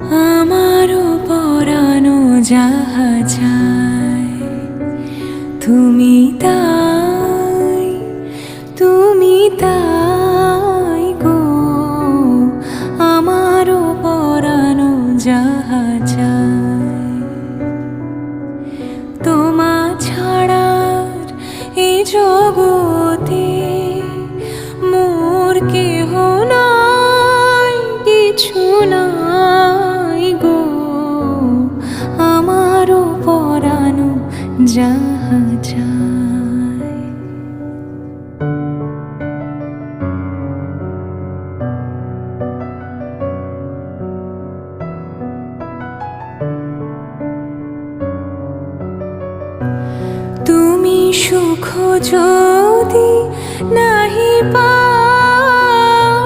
আমারও পরানো যাহা চায় তুমি তাই, তুমি তাই গো। আমারও পরানো যাহা চায় তোমা ছাড়ার এই জগতে মোর কেহ নাই, কিছু নাই গো। আমারও পরানো যাহা চায়। তুমি সুখ যদি নাহি পাও,